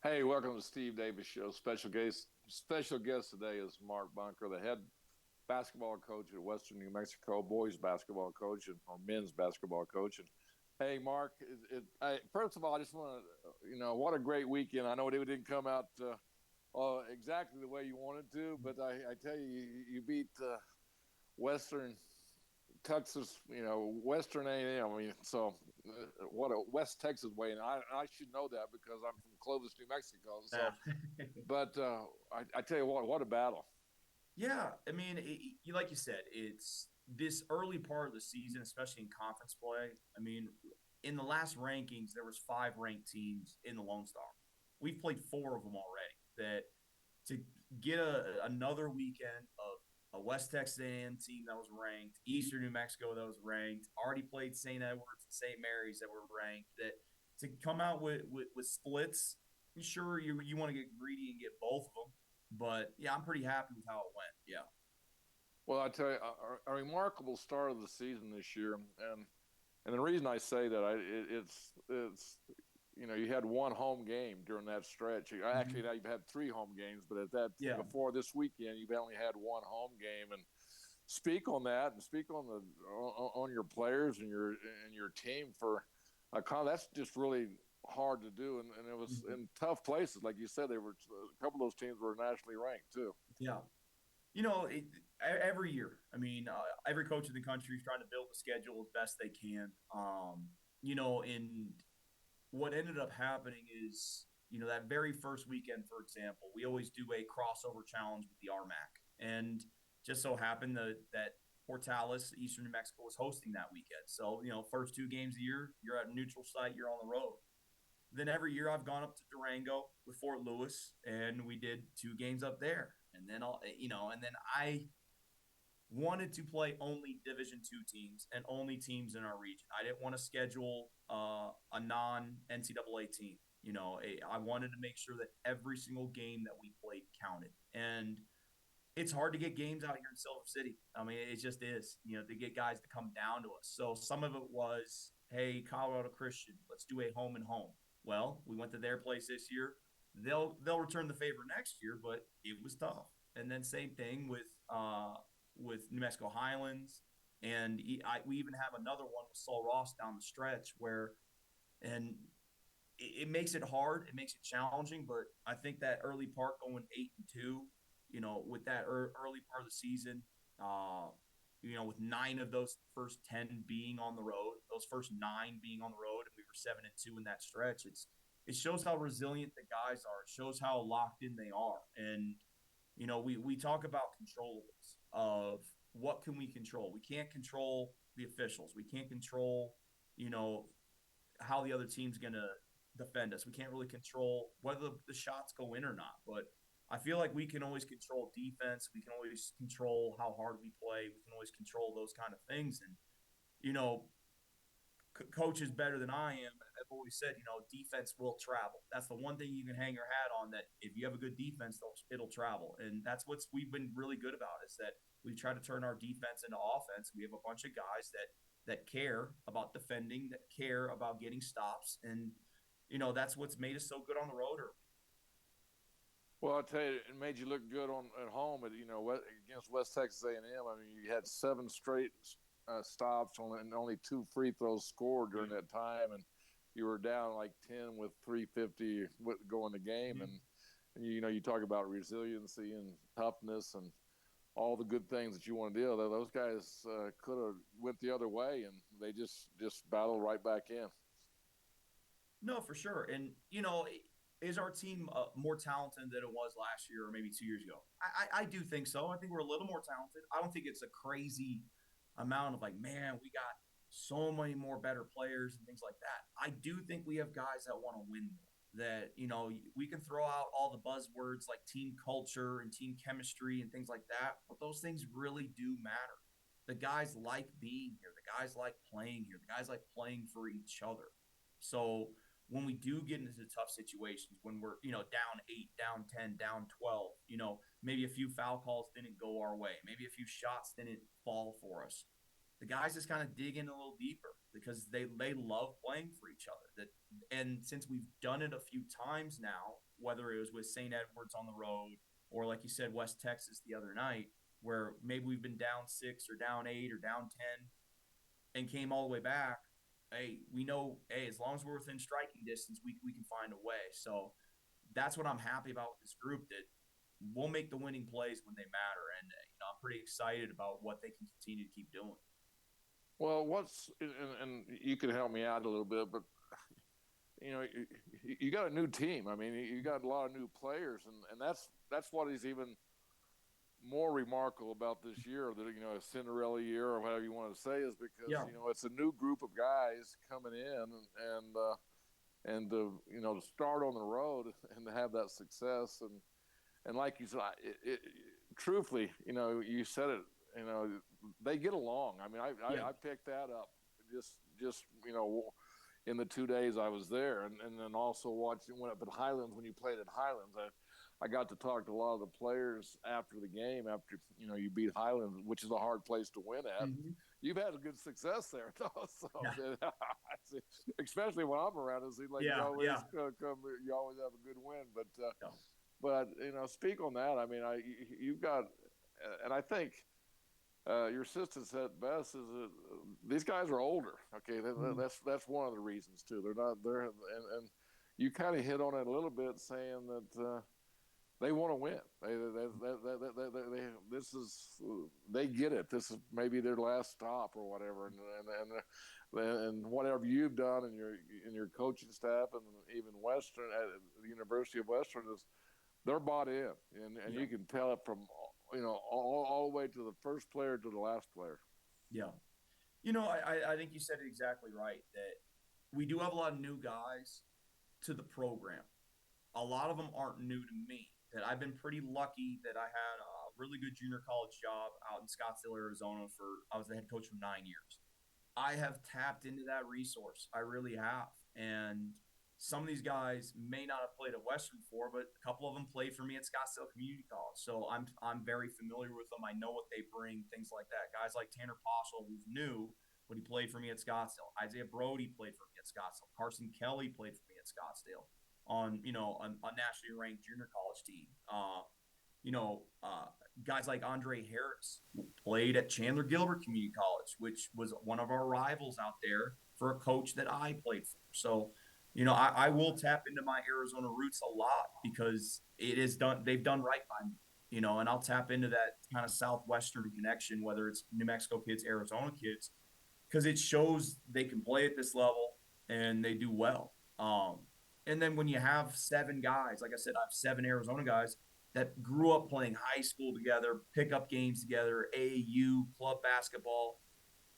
Hey, welcome to Steve Davis Show. Special guest today is Mark Bunker, the head basketball coach at Western New Mexico, boys basketball coach or men's basketball coach. And hey, Mark, first of all, I just want to, what a great weekend. I know it didn't come out exactly the way you wanted to, but I tell you, you beat Western Texas, Western A&M. I mean, so what a West Texas way, and I should know that because I'm from Clovis, New Mexico. So, Yeah. but I tell you what a battle. Yeah, I mean, like you said, it's this early part of the season, especially in conference play. I mean, in the last rankings, there was five ranked teams in the Lone Star. We've played four of them already. That to get another weekend of a West Texas A&M team that was ranked, Eastern New Mexico that was ranked, already played St. Edwards and St. Mary's that were ranked. That to come out with splits, sure you want to get greedy and get both of them, but yeah, I'm pretty happy with how it went. Yeah. Well, I tell you, a remarkable start of the season this year, and the reason I say that, it's you had one home game during that stretch. Actually, Mm-hmm. now you've had three home games, but at that Yeah. before this weekend, you've only had one home game. And speak on that, and speak on your players and your team for that's just really hard to do, and it was Mhm. in tough places, like you said. They were a couple of those teams were nationally ranked too. Yeah. Every year, I mean, every coach in the country is trying to build the schedule as best they can. And what ended up happening is, that very first weekend, for example, we always do a crossover challenge with the RMAC. And just so happened that Portales, Eastern New Mexico, was hosting that weekend. So, first two games of the year, you're at a neutral site, you're on the road. Then every year I've gone up to Durango with Fort Lewis, and we did two games up there. And then I wanted to play only Division II teams and only teams in our region. I didn't want to schedule a non NCAA team. I wanted to make sure that every single game that we played counted. And it's hard to get games out here in Silver City. I mean, it just is, to get guys to come down to us. So some of it was, hey, Colorado Christian, let's do a home and home. Well, we went to their place this year. They'll return the favor next year, but it was tough. And then same thing with New Mexico Highlands, and we even have another one with Sol Ross down the stretch where, and it makes it hard, it makes it challenging. But I think that early part going 8-2, with that early part of the season, with nine of those first 10 being on the road, those first nine being on the road, and we were 7-2 in that stretch. It shows how resilient the guys are. It shows how locked in they are. And we talk about controllables of what can we control. We can't control the officials. We can't control, you know, how the other team's going to defend us. We can't really control whether the shots go in or not. But I feel like we can always control defense. We can always control how hard we play. We can always control those kind of things. And, you know, coaches better than I am have always said, defense will travel. That's the one thing you can hang your hat on, that if you have a good defense, it'll travel. And that's what we've been really good about, is that we try to turn our defense into offense. We have a bunch of guys that care about defending, that care about getting stops. And, that's what's made us so good on the road early. Well, I'll tell you, it made you look good on at home, against West Texas A&M. I mean, you had seven straight stops and only two free throws scored during Yeah. that time, and you were down like 10 with 3:50 going the game. Mhm. And you talk about resiliency and toughness and all the good things that you want to deal with. Those guys could have went the other way, and they just battled right back in. No, for sure. And, is our team more talented than it was last year or maybe 2 years ago? I do think so. I think we're a little more talented. I don't think it's a crazy amount of like, man, we got so many more better players and things like that. I do think we have guys that want to win more. That, we can throw out all the buzzwords like team culture and team chemistry and things like that, but those things really do matter. The guys like being here, the guys like playing here, the guys like playing for each other. So when we do get into tough situations, when we're, down 8, down 10, down 12, maybe a few foul calls didn't go our way, maybe a few shots didn't fall for us, the guys just kind of dig in a little deeper because they love playing for each other. That And since we've done it a few times now, whether it was with St. Edwards on the road or like you said, West Texas the other night, where maybe we've been down 6 or down 8 or down 10 and came all the way back, hey, we know, hey, as long as we're within striking distance, we can find a way. So that's what I'm happy about with this group, that we'll make the winning plays when they matter. And, I'm pretty excited about what they can continue to keep doing. Well, and you can help me out a little bit, but you got a new team. I mean, you got a lot of new players, and that's what is even more remarkable about this year, that a Cinderella year or whatever you want to say, is because Yeah. it's a new group of guys coming in, and to start on the road and to have that success, and like you said, truthfully, you said it, they get along. I mean, I picked that up just in the 2 days I was there, and then also watching went up at Highlands when you played at Highlands. I got to talk to a lot of the players after the game, after you beat Highlands, which is a hard place to win at. Mm-hmm. You've had a good success there, though. So especially when I'm around, it seems like you always have a good win. But speak on that. I mean, you've got, and I think your assistant said best is that these guys are older. Okay, that's one of the reasons too. And you kind of hit on it a little bit, saying that they want to win. They get it. This is maybe their last stop or whatever, and whatever you've done in your coaching staff, and even Western at the University of Western, is they're bought in, and you can tell it from all the way to the first player to the last player. Yeah, I think you said it exactly right, that we do have a lot of new guys to the program. A lot of them aren't new to me. That I've been pretty lucky that I had a really good junior college job out in Scottsdale, Arizona. I was the head coach for 9 years. I have tapped into that resource. I really have. And some of these guys may not have played at Western before, but a couple of them played for me at Scottsdale Community College. So I'm very familiar with them. I know what they bring, things like that. Guys like Tanner Possel, who's new, but he played for me at Scottsdale. Isaiah Brody played for me at Scottsdale. Carson Kelly played for me at Scottsdale on a nationally ranked junior college team. Guys like Andre Harris played at Chandler Gilbert Community College, which was one of our rivals out there, for a coach that I played for. So, I will tap into my Arizona roots a lot, because they've done right by me, and I'll tap into that kind of Southwestern connection, whether it's New Mexico kids, Arizona kids, because it shows they can play at this level and they do well. And then when you have 7 guys, like I said, I have 7 Arizona guys that grew up playing high school together, pickup games together, AAU, club basketball.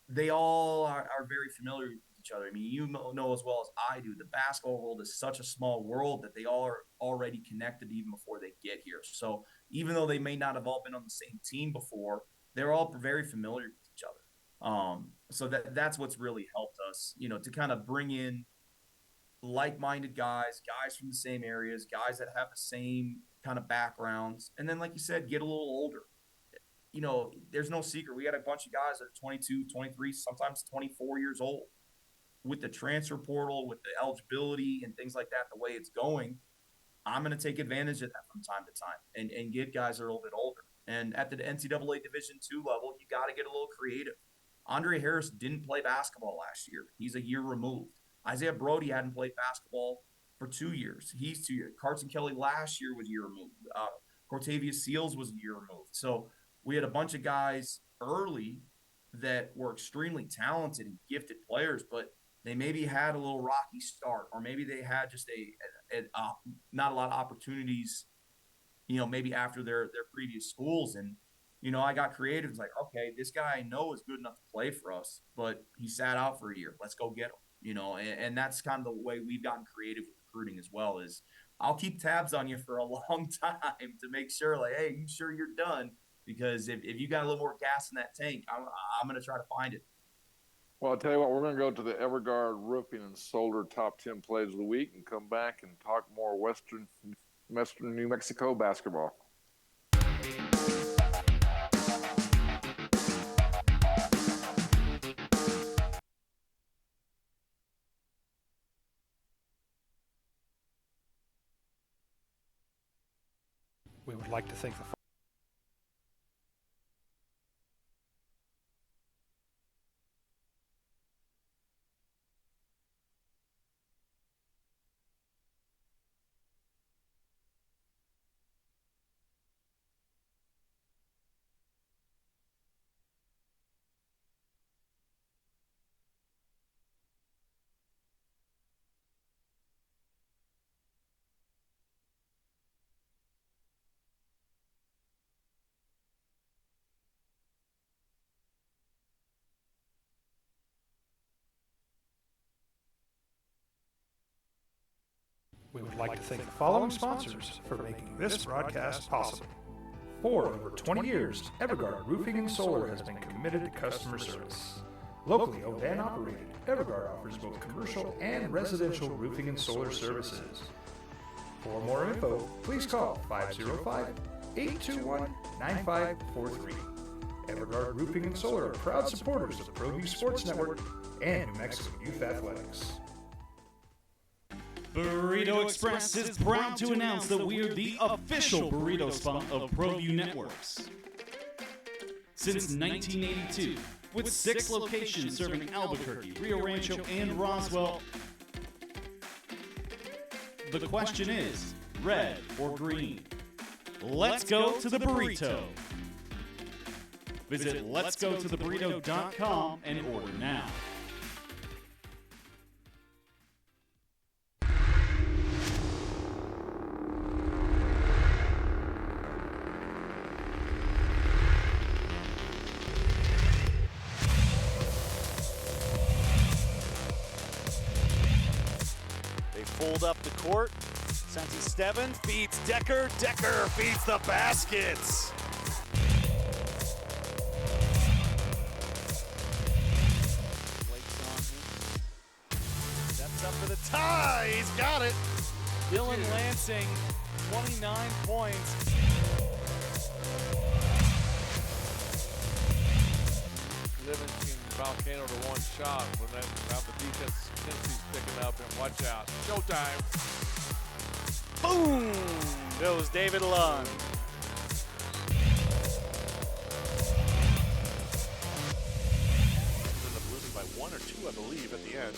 They all are very familiar with each other. I mean, you know as well as I do, the basketball world is such a small world that they all are already connected even before they get here. So even though they may not have all been on the same team before, they're all very familiar with each other. So that's what's really helped us, to kind of bring in like-minded guys from the same areas, guys that have the same kind of backgrounds, and then, like you said, get a little older. There's no secret. We had a bunch of guys that are 22, 23, sometimes 24 years old. With the transfer portal, with the eligibility and things like that, the way it's going, I'm going to take advantage of that from time to time and get guys that are a little bit older. And at the NCAA Division II level, you got to get a little creative. Andre Harris didn't play basketball last year. He's a year removed. Isaiah Brody hadn't played basketball for 2 years. He's 2 years. Carson Kelly last year was a year removed. Cortavius Seals was a year removed. So we had a bunch of guys early that were extremely talented and gifted players, but they maybe had a little rocky start, or maybe they had just not a lot of opportunities, maybe after their previous schools. And, I got creative. It's like, okay, this guy I know is good enough to play for us, but he sat out for a year. Let's go get him. And that's kind of the way we've gotten creative with recruiting as well. Is I'll keep tabs on you for a long time to make sure, like, hey, you sure you're done? Because if you got a little more gas in that tank, I'm going to try to find it. Well, I'll tell you what, we're going to go to the Everguard Roofing and Solar Top 10 Plays of the Week and come back and talk more Western New Mexico basketball. We would like to thank the We would like to thank the following sponsors for making this broadcast possible. For over 20 years, Everguard Roofing and Solar has been committed to customer service. Locally owned and operated, Everguard offers both commercial and residential roofing and solar services. For more info, please call 505-821-9543. Everguard Roofing and Solar are proud supporters of ProView Sports Network and New Mexico Youth Athletics. Burrito Express is proud to announce that we're the official burrito spot of ProView Networks. Since 1982, with 6 locations serving Albuquerque, Rio Rancho, and Roswell, the question is, red or green? Let's go to the burrito. Visit letsgototheburrito.com and order now. Fold up the court. Sensi Steven feeds Decker. Decker feeds the baskets. Blake's on him. Steps up for the tie. He's got it. Dylan Lansing, 29 points. Livingston Volcano to one shot when that now the defense Tennessee's picking up and watch out. Showtime. Boom! Goes David Lund. Ended up losing by 1 or 2, I believe, at the end.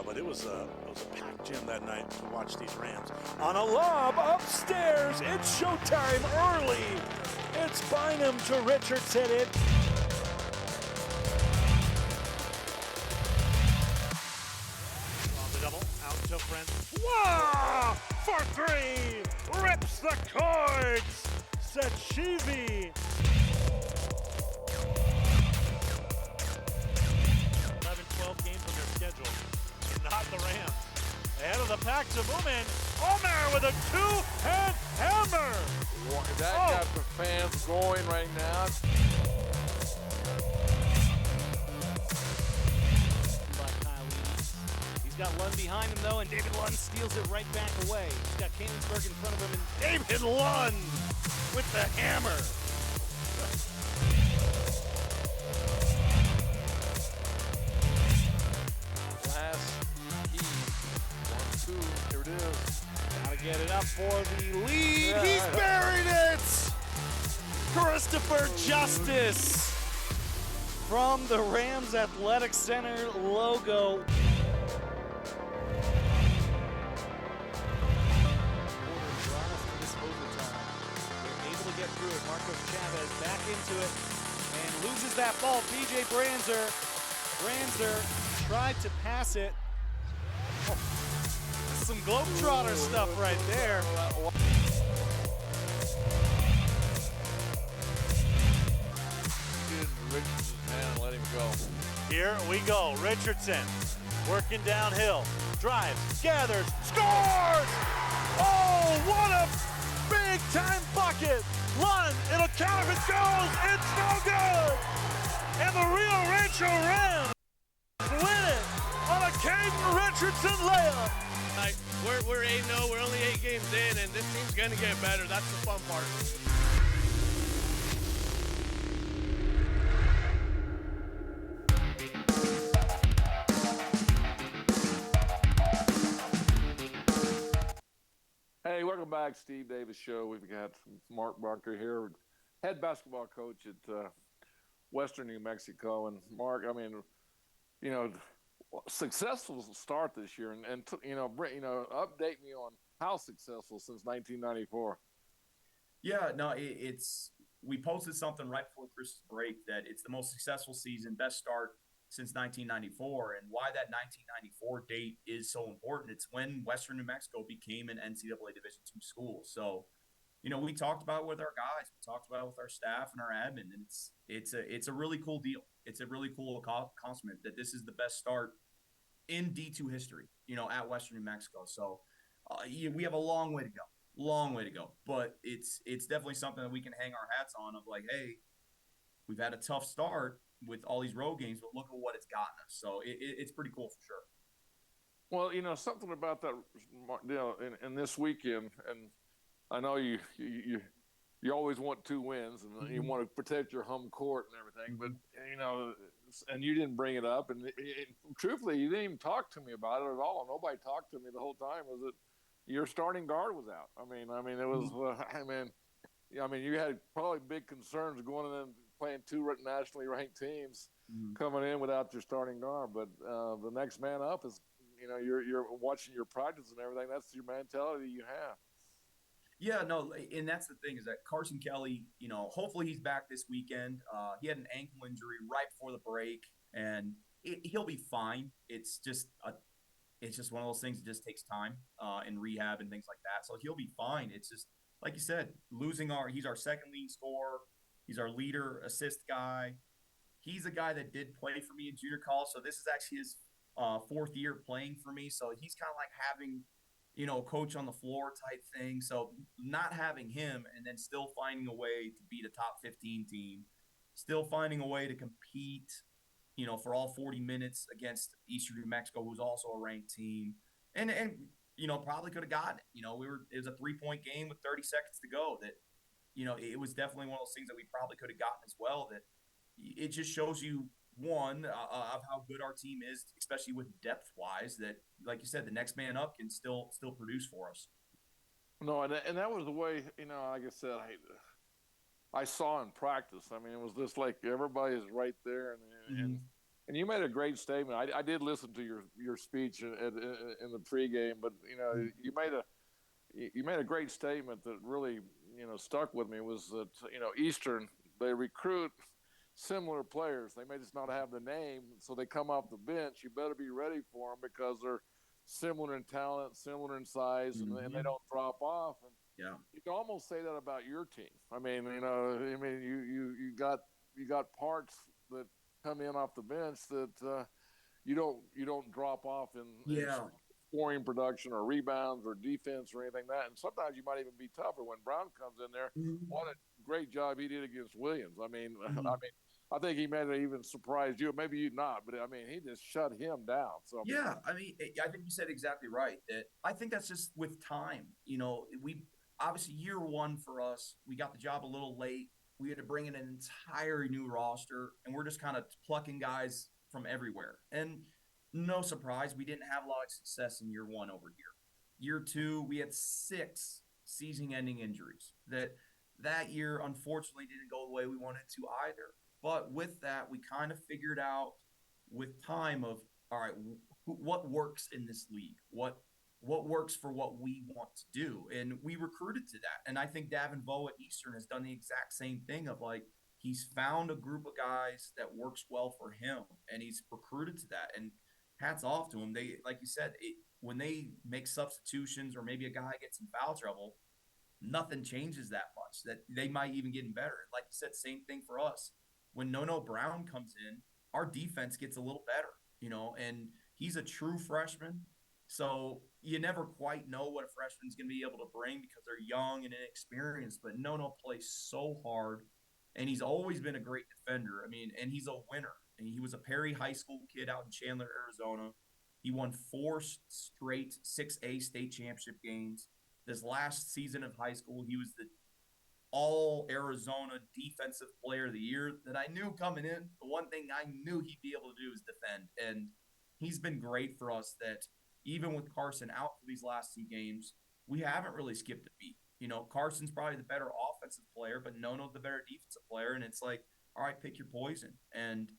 But it was a packed gym that night to watch these Rams. On a lob upstairs, it's showtime early. It's Bynum to Richardson. To Friends. Wow! For 3! Rips the cords! Sachivi! 11-12 games on their schedule. Not the Rams. Ahead of the pack to Moomin. Omer with a 2-hand hammer! That got the fans going right now. Got Lund behind him though, and David Lund steals it right back away. He's got Koenigsberg in front of him, and David Lund with the hammer. Last heat. 1-2. Here it is. Gotta get it up for the lead. He's buried it! Christopher Justice from the Rams Athletic Center logo. Marcos Chavez back into it and loses that ball. BJ Branzer tried to pass it. Oh, this is some Globetrotter stuff right there. Richardson's hand and let him go. Here we go. Richardson working downhill. Drives, gathers, scores! Oh, what a big-time bucket! Lund, it'll count if it goes. It's no good! And the Rio Rancho Rams win it on a Caden Richardson layup. We're 8-0. We're only 8 games in, and this team's going to get better. That's the fun part. Hey, welcome back. back, Steve Davis Show. We've got Mark Bunker here, head basketball coach at Western New Mexico. And Mark, I mean, you know, successful start this year, and update me on how successful since 1994. Yeah, no, it's we posted something right before Christmas break that it's the most successful season, best start since 1994, and why that 1994 date is so important. It's when Western New Mexico became an NCAA Division II school. So, we talked about it with our guys, we talked about it with our staff and our admin, and it's a really cool deal. It's a really cool accomplishment that this is the best start in D2 history, at Western New Mexico. So we have a long way to go, but it's definitely something that we can hang our hats on of like, hey, we've had a tough start with all these road games, but look at what it's gotten us. So it's pretty cool for sure. Well, something about that, in this weekend, and I know you always want 2 wins, and you want to protect your home court and everything, but and you didn't bring it up, and truthfully, you didn't even talk to me about it at all. Nobody talked to me the whole time. Was it your starting guard was out? I mean, it was. You had probably big concerns going in and playing 2 nationally ranked teams coming in without your starting guard. But the next man up is, you're watching your practice and everything. That's your mentality you have. Yeah, no, and that's the thing is that Carson Kelly, hopefully he's back this weekend. He had an ankle injury right before the break, and he'll be fine. It's just one of those things that just takes time in rehab and things like that. So he'll be fine. It's just like you said, he's our second leading scorer. He's our leader assist guy. He's a guy that did play for me in junior college, so this is actually his 4th year playing for me. So he's kind of like having a coach on the floor type thing. So not having him and then still finding a way to beat a top 15 team, still finding a way to compete, for all 40 minutes against Eastern New Mexico, who's also a ranked team, and probably could have gotten it. It was a 3-point game with 30 seconds to go. That it was definitely one of those things that we probably could have gotten as well. That it just shows you one of how good our team is, especially with depth wise, that like you said, the next man up can still produce for us. No, and that was the way, like I said, I saw in practice. I mean, it was just like everybody's right there, and you made a great statement. I did listen to your speech in the pregame, but you made a great statement that really stuck with me. Was that Eastern, they recruit similar players. They may just not have the name, so they come off the bench. You better be ready for them because they're similar in talent, similar in size, and they don't drop off. And yeah, you can almost say that about your team. I mean, you got parts that come in off the bench that you don't drop off in scoring production or rebounds or defense or anything like that. And sometimes you might even be tougher when Brown comes in there. What a great job he did against Williams. I think he may have even surprised you. Maybe you not, but he just shut him down. So yeah, I think you said exactly right. That I think that's just with time. We obviously year 1 for us, we got the job a little late. We had to bring in an entire new roster, and we're just kind of plucking guys from everywhere. And no surprise, we didn't have a lot of success in year 1 over here. Year 2, we had 6 season-ending injuries. That year, unfortunately, didn't go the way we wanted to either. But with that, we kind of figured out with time of, all right, what works in this league? What works for what we want to do? And we recruited to that. And I think Davin Vo at Eastern has done the exact same thing of like, he's found a group of guys that works well for him, and he's recruited to that. And hats off to him. They, like you said, when they make substitutions or maybe a guy gets in foul trouble, nothing changes that much. That they might even get better. Like you said, same thing for us. When Nono Brown comes in, our defense gets a little better, and he's a true freshman. So you never quite know what a freshman's going to be able to bring because they're young and inexperienced. But Nono plays so hard, and he's always been a great defender. And he's a winner. And he was a Perry High School kid out in Chandler, Arizona. He won 4 straight 6A state championship games. This last season of high school, he was the All-Arizona Defensive Player of the Year that I knew coming in. The one thing I knew he'd be able to do is defend. And he's been great for us that even with Carson out for these last 2 games, we haven't really skipped a beat. You know, Carson's probably the better offensive player, but Nono's the better defensive player. And it's like, all right, pick your poison. And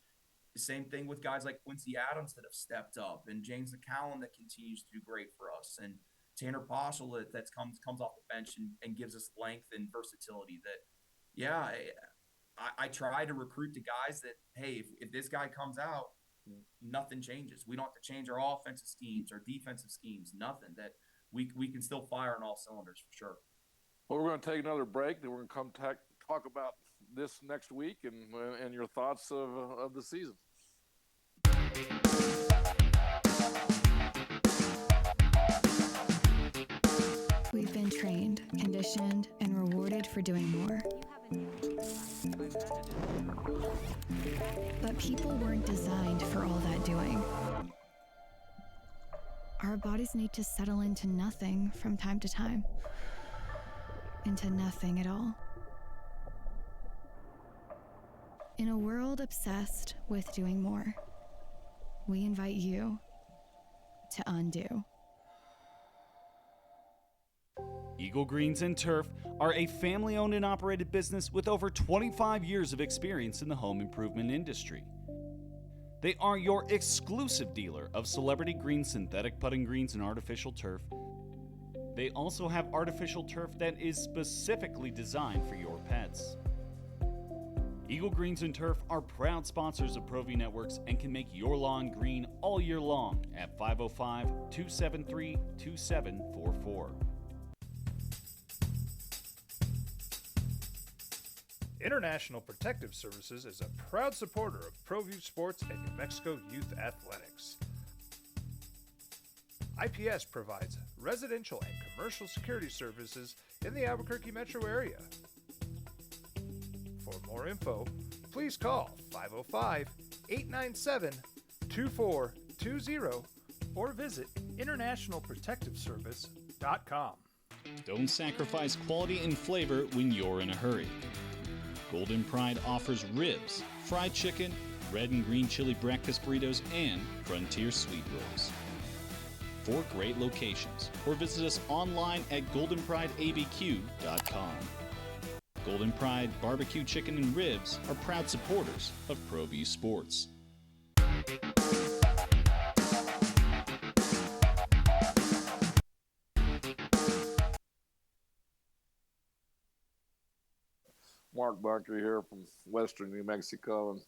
the same thing with guys like Quincy Adams that have stepped up, and James McCallum that continues to do great for us, and Tanner Poschel that comes off the bench and gives us length and versatility. That, yeah, I try to recruit the guys that, hey, if this guy comes out, nothing changes. We don't have to change our offensive schemes, our defensive schemes, nothing. That we can still fire on all cylinders for sure. Well, we're going to take another break. Then we're going to come talk about this next week and your thoughts of the season. We've been trained, conditioned, and rewarded for doing more. But people weren't designed for all that doing. Our bodies need to settle into nothing from time to time. Into nothing at all. In a world obsessed with doing more, we invite you to undo. Eagle Greens and Turf are a family-owned and operated business with over 25 years of experience in the home improvement industry. They are your exclusive dealer of celebrity green synthetic putting greens and artificial turf. They also have artificial turf that is specifically designed for your pets. Eagle Greens and Turf are proud sponsors of ProView Networks and can make your lawn green all year long at 505-273-2744. International Protective Services is a proud supporter of ProView Sports and New Mexico Youth Athletics. IPS provides residential and commercial security services in the Albuquerque metro area. For more info, please call 505-897-2420 or visit internationalprotectiveservice.com. Don't sacrifice quality and flavor when you're in a hurry. Golden Pride offers ribs, fried chicken, red and green chili breakfast burritos, and frontier sweet rolls. 4 great locations, or visit us online at goldenprideabq.com. Golden Pride Barbecue Chicken and Ribs are proud supporters of ProView Sports. Mark Bunker here from Western New Mexico. And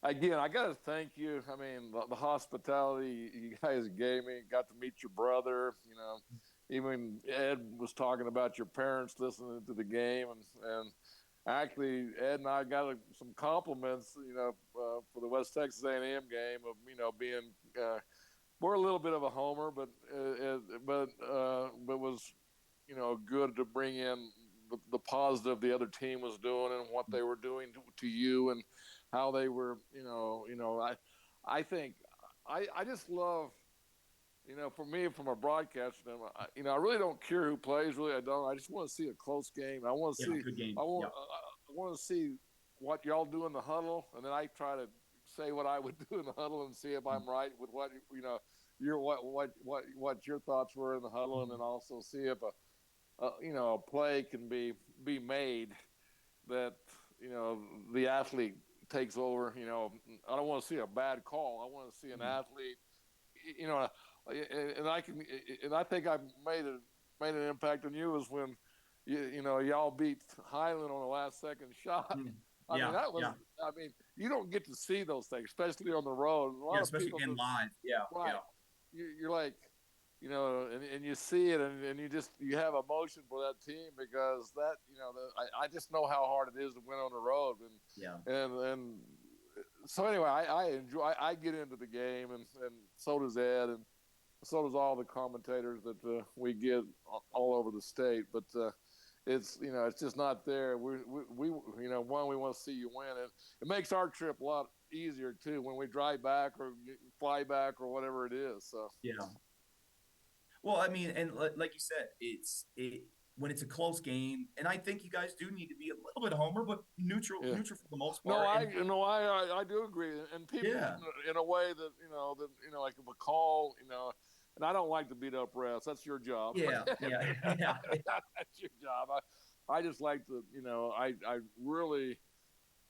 again, I got to thank you. I mean, the hospitality you guys gave me, got to meet your brother, you know. Even Ed was talking about your parents listening to the game. And actually, Ed and I got some compliments, you know, for the West Texas A&M game of, you know, being we're a little bit of a homer, but was, you know, good to bring in the positive the other team was doing and what they were doing to you and how they were, you know, I think I just love, you know, for me, from a broadcaster, you know, I really don't care who plays. Really, I don't. I just want to see a close game. I want to see. Good game. I want to see what y'all do in the huddle, and then I try to say what I would do in the huddle and see if I'm right with what, you know, what your thoughts were in the huddle, and then also see if you know, a play can be made that, you know, the athlete takes over. You know, I don't want to see a bad call. I want to see an athlete, you know, and I think I made an impact on you is when you know, y'all beat Highland on the last second shot. I mean, that was. I mean, you don't get to see those things, especially on the road. Especially in live. Right. You're like, you know, and you see it, and you have emotion for that team because that, you know, I just know how hard it is to win on the road, and so anyway, I get into the game, and so does Ed, and so does all the commentators that we get all over the state, but it's, you know, it's just not there. We you know, we want to see you win, and it makes our trip a lot easier too when we drive back or fly back or whatever it is. So Well, I mean, and like you said, when it's a close game, and I think you guys do need to be a little bit homer, but neutral for the most part. I do agree, and people in a way that, you know, like if a call, you know, and I don't like to beat up refs. That's your job. Yeah. That's your job. I just like to, I really,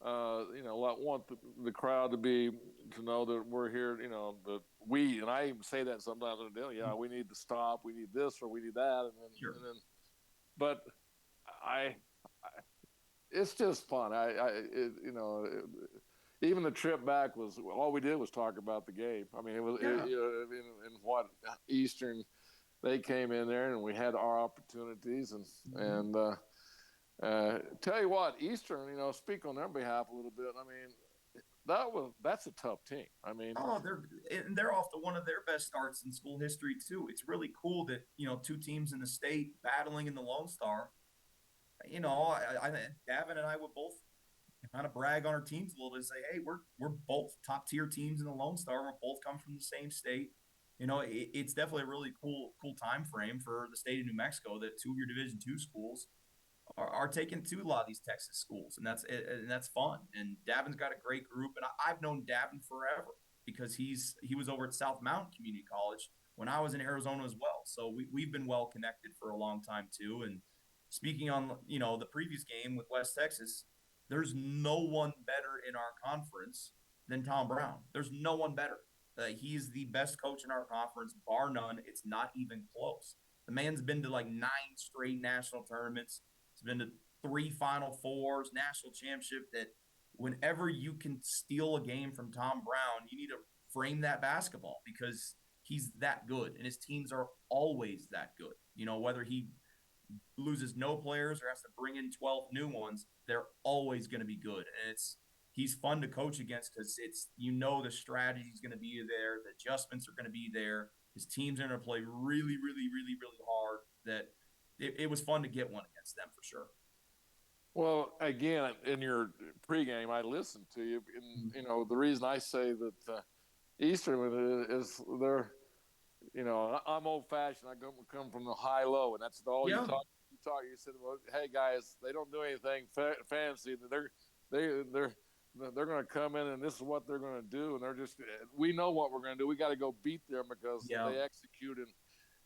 want the crowd to know that we're here, that and I even say that sometimes on the deal. Yeah, we need to stop. We need this or we need that. But it's just fun. Even the trip back all we did was talk about the game. I mean, it was, in what Eastern, they came in there and we had our opportunities and tell you what, Eastern, speak on their behalf a little bit. I mean, that's a tough team. I mean, they're off to one of their best starts in school history too. It's really cool that two teams in the state battling in the Lone Star. Gavin and I would both kind of brag on our teams a little bit and say, hey, we're both top tier teams in the Lone Star. We both come from the same state. It's definitely a really cool time frame for the state of New Mexico that two of your Division II schools are taking to a lot of these Texas schools, and that's fun. And Davin's got a great group, and I've known Davin forever because he was over at South Mountain Community College when I was in Arizona as well. So we've been well connected for a long time too. And speaking on the previous game with West Texas, there's no one better in our conference than Tom Brown. There's no one better. He's the best coach in our conference, bar none. It's not even close. The man's been to like 9 straight national tournaments. He's been to 3 Final Fours, national championship. That whenever you can steal a game from Tom Brown, you need to frame that basketball because he's that good, and his teams are always that good. Whether he loses no players or has to bring in 12 new ones, they're always going to be good. And he's fun to coach against because the strategy is going to be there, the adjustments are going to be there. His teams are going to play really, really, really, really hard. That it was fun to get one against them for sure. Well, again, in your pregame, I listened to you, and the reason I say that Eastern is they're. I'm old-fashioned. I come from the high-low, and that's all you talk. You said, well, hey guys, they don't do anything fancy. They're going to come in, and this is what they're going to do, and we know what we're going to do. We got to go beat them because they executed.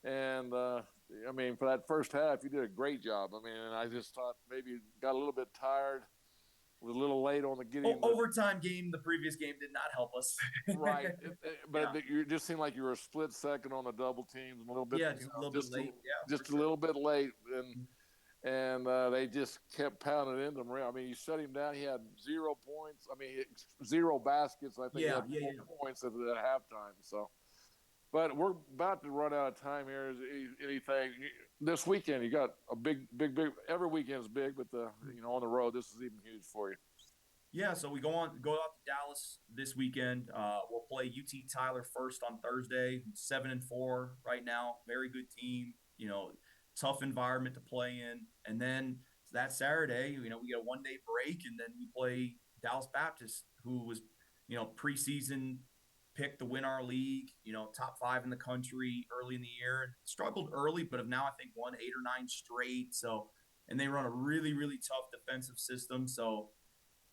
And I mean, for that first half, you did a great job. I mean, and I just thought maybe you got a little bit tired. Was a little late on the getting overtime game. The previous game did not help us. Right, but you just seemed like you were a split second on the double teams, a little bit. Yeah, just a little bit late. Just a little bit late, and they just kept pounding into him. I mean, you shut him down. He had 0 points. I mean, 0 baskets. I think he had 4 points at halftime. So, but we're about to run out of time here. Is anything this weekend? You got a big. Every weekend is big, but on the road, this is even huge for you. Yeah, so we go out to Dallas this weekend. We'll play UT Tyler first on Thursday. 7-4 right now. Very good team. Tough environment to play in. And then that Saturday, we get a 1-day break, and then we play Dallas Baptist, who was, preseason picked to win our league, top 5 in the country early in the year. Struggled early, but have now, I think, won 8 or 9 straight. So, and they run a really, really tough defensive system. So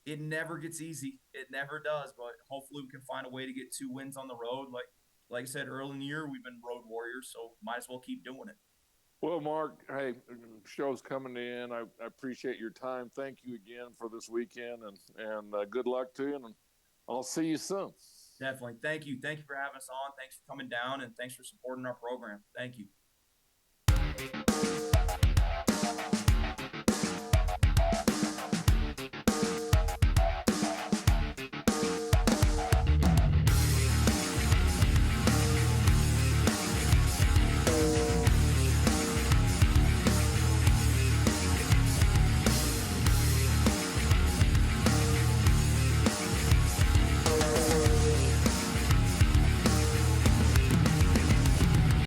it never gets easy. It never does. But hopefully we can find a way to get 2 wins on the road. Like I said, early in the year, we've been road warriors, so might as well keep doing it. Well, Mark, hey, show's coming in. I appreciate your time. Thank you again for this weekend, and good luck to you, and I'll see you soon. Definitely. Thank you. Thank you for having us on. Thanks for coming down, and thanks for supporting our program. Thank you.